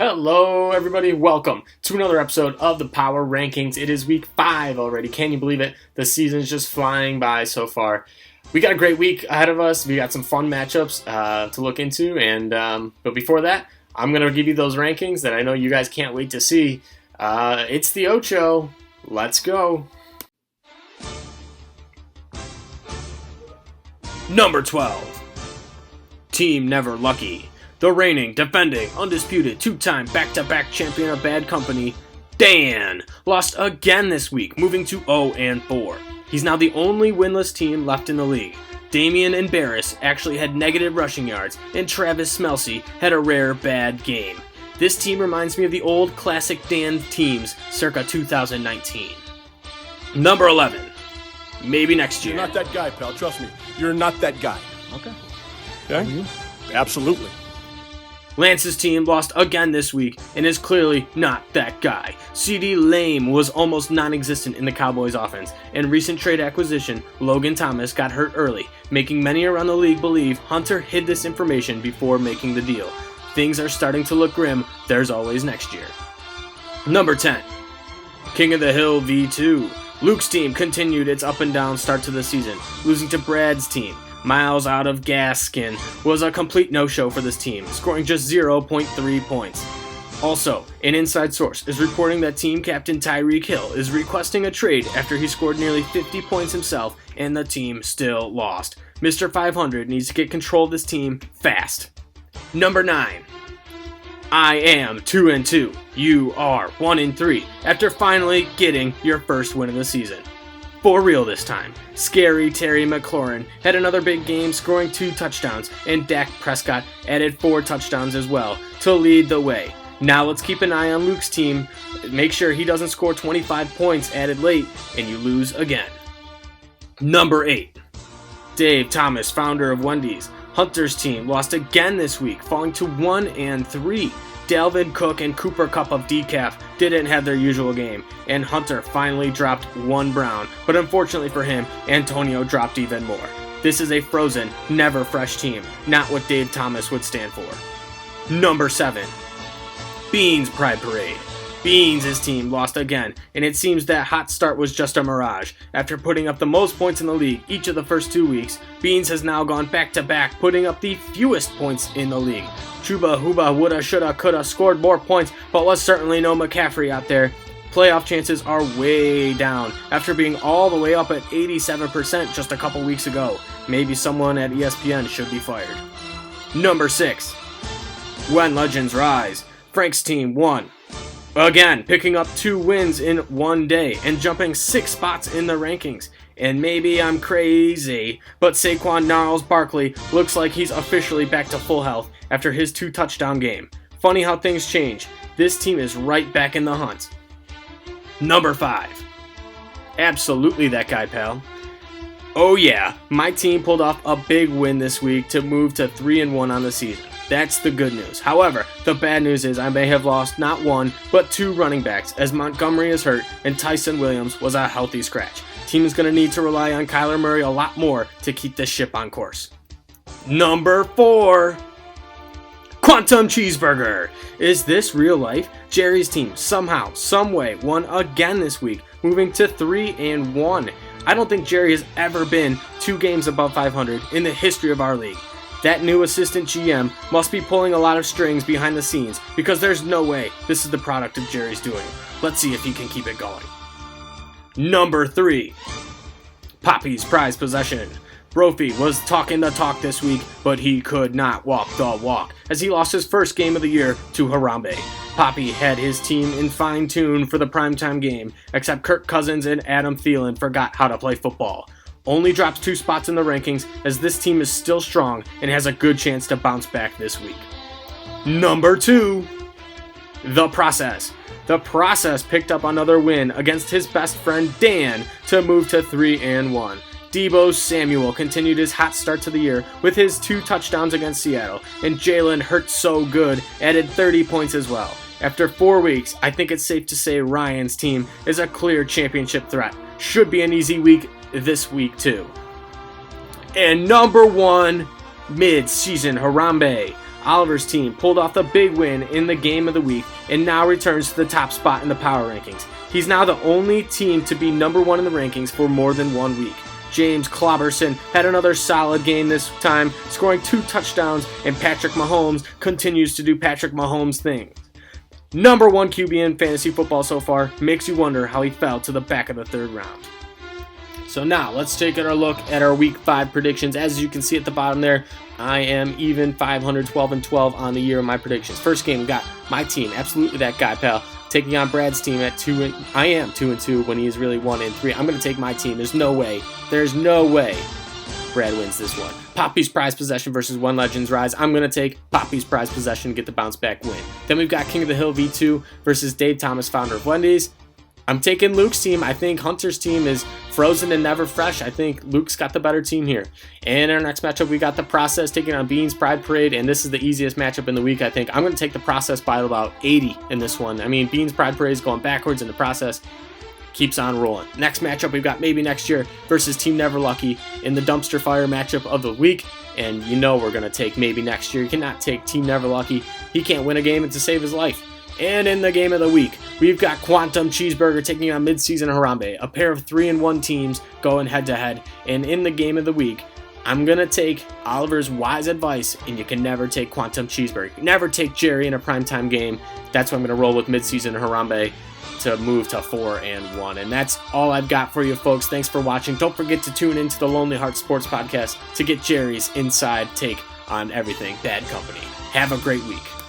Hello, everybody. Welcome to another episode of the Power Rankings. It is week 5 already. Can you believe it? The season's just flying by so far. We got a great week ahead of us. We got some fun matchups to look into. But before that, I'm going to give you those rankings that I know you guys can't wait to see. It's the Ocho. Let's go. Number 12. Team Never Lucky. The reigning, defending, undisputed, 2-time back-to-back champion of Bad Company, Dan, lost again this week, moving to 0-4. He's now the only winless team left in the league. Damian and Barris actually had negative rushing yards, and Travis Smelsey had a rare bad game. This team reminds me of the old classic Dan teams circa 2019. Number 11. Maybe next year. You're not that guy, pal. Trust me. You're not that guy. Okay? Absolutely. Lance's team lost again this week and is clearly not that guy. CD Lamb was almost non-existent in the Cowboys offense, and recent trade acquisition Logan Thomas got hurt early, making many around the league believe Hunter hid this information before making the deal. Things are starting to look grim. There's always next year. Number 10. King of the Hill V2. Luke's team continued its up and down start to the season, losing to Brad's team. Miles out of Gaskin was a complete no-show for this team, scoring just 0.3 points. Also, an inside source is reporting that team captain Tyreek Hill is requesting a trade after he scored nearly 50 points himself and the team still lost. Mr. 500 needs to get control of this team fast. Number 9. I am 2-2. You are 1-3 after finally getting your first win of the season. For real this time. Scary Terry McLaurin had another big game, scoring 2 touchdowns, and Dak Prescott added 4 touchdowns as well to lead the way. Now let's keep an eye on Luke's team, make sure he doesn't score 25 points added late, and you lose again. Number 8. Dave Thomas, founder of Wendy's. Hunter's team lost again this week, falling to 1-3. Dalvin Cook and Cooper Kupp of Decaf didn't have their usual game, and Hunter finally dropped 1 Brown, but unfortunately for him, Antonio dropped even more. This is a frozen, never fresh team, not what Dave Thomas would stand for. Number 7. Beans Pride Parade. Beans' team lost again, and it seems that hot start was just a mirage. After putting up the most points in the league each of the first 2 weeks, Beans has now gone back-to-back, putting up the fewest points in the league. Chuba Huba woulda, shoulda, coulda scored more points, but was certainly no McCaffrey out there. Playoff chances are way down after being all the way up at 87% just a couple weeks ago. Maybe someone at ESPN should be fired. Number 6. When Legends Rise. Frank's team won. Again, picking up 2 wins in one day and jumping 6 spots in the rankings. And maybe I'm crazy, but Saquon Gnarls Barkley looks like he's officially back to full health after his 2 touchdown game. Funny how things change. This team is right back in the hunt. Number 5. Absolutely that guy, pal. Oh yeah, my team pulled off a big win this week to move to 3-1 on the season. That's the good news. However, the bad news is I may have lost not 1, but 2 running backs as Montgomery is hurt and Tyson Williams was a healthy scratch. Team is going to need to rely on Kyler Murray a lot more to keep this ship on course. Number 4. Quantum Cheeseburger. Is this real life? Jerry's team somehow, someway won again this week, moving to 3-1. I don't think Jerry has ever been 2 games above 500 in the history of our league. That new assistant GM must be pulling a lot of strings behind the scenes because there's no way this is the product of Jerry's doing. Let's see if he can keep it going. Number 3. Poppy's Prize Possession. Brophy was talking the talk this week, but he could not walk the walk as he lost his first game of the year to Harambe. Poppy had his team in fine tune for the primetime game, except Kirk Cousins and Adam Thielen forgot how to play football. Only drops 2 spots in the rankings as this team is still strong and has a good chance to bounce back this week. Number 2. The Process. The Process picked up another win against his best friend Dan to move to 3-1. Deebo Samuel continued his hot start to the year with his 2 touchdowns against Seattle, and Jalen Hurts so good added 30 points as well. After 4 weeks, I think it's safe to say Ryan's team is a clear championship threat. Should be an easy week this week too. And number 1, mid-season Harambe. Oliver's team pulled off the big win in the game of the week and now returns to the top spot in the power rankings. He's now the only team to be number 1 in the rankings for more than 1 week. James Clobberson had another solid game this time, scoring 2 touchdowns, and Patrick Mahomes continues to do Patrick Mahomes things. Number 1 QB in fantasy football so far, makes you wonder how he fell to the back of the 3rd round. So now, let's take a look at our Week 5 predictions. As you can see at the bottom there, I am even 500, 12-12 on the year of my predictions. First game, we got my team, absolutely that guy, pal, taking on Brad's team at 2. I am 2-2 when he is really 1-3. I'm going to take my team. There's no way Brad wins this one. Poppy's prize possession versus One Legends Rise. I'm going to take Poppy's prize possession to get the bounce back win. Then we've got King of the Hill V2 versus Dave Thomas, founder of Wendy's. I'm taking Luke's team. I think Hunter's team is frozen and never fresh. I think Luke's got the better team here. And in our next matchup, we got The Process taking on Beans Pride Parade, and this is the easiest matchup in the week, I think. I'm going to take The Process by about 80 in this one. I mean, Beans Pride Parade is going backwards, and The Process keeps on rolling. Next matchup, we've got Maybe Next Year versus Team Never Lucky in the Dumpster Fire matchup of the week. And you know we're going to take Maybe Next Year. You cannot take Team Never Lucky. He can't win a game to save his life. And in the game of the week, we've got Quantum Cheeseburger taking on Midseason Harambe, a pair of 3-1 teams going head-to-head. And in the game of the week, I'm going to take Oliver's wise advice, and you can never take Quantum Cheeseburger. Never take Jerry in a primetime game. That's why I'm going to roll with Midseason Harambe to move to 4-1. And that's all I've got for you, folks. Thanks for watching. Don't forget to tune into the Lonely Heart Sports Podcast to get Jerry's inside take on everything Bad Company. Have a great week.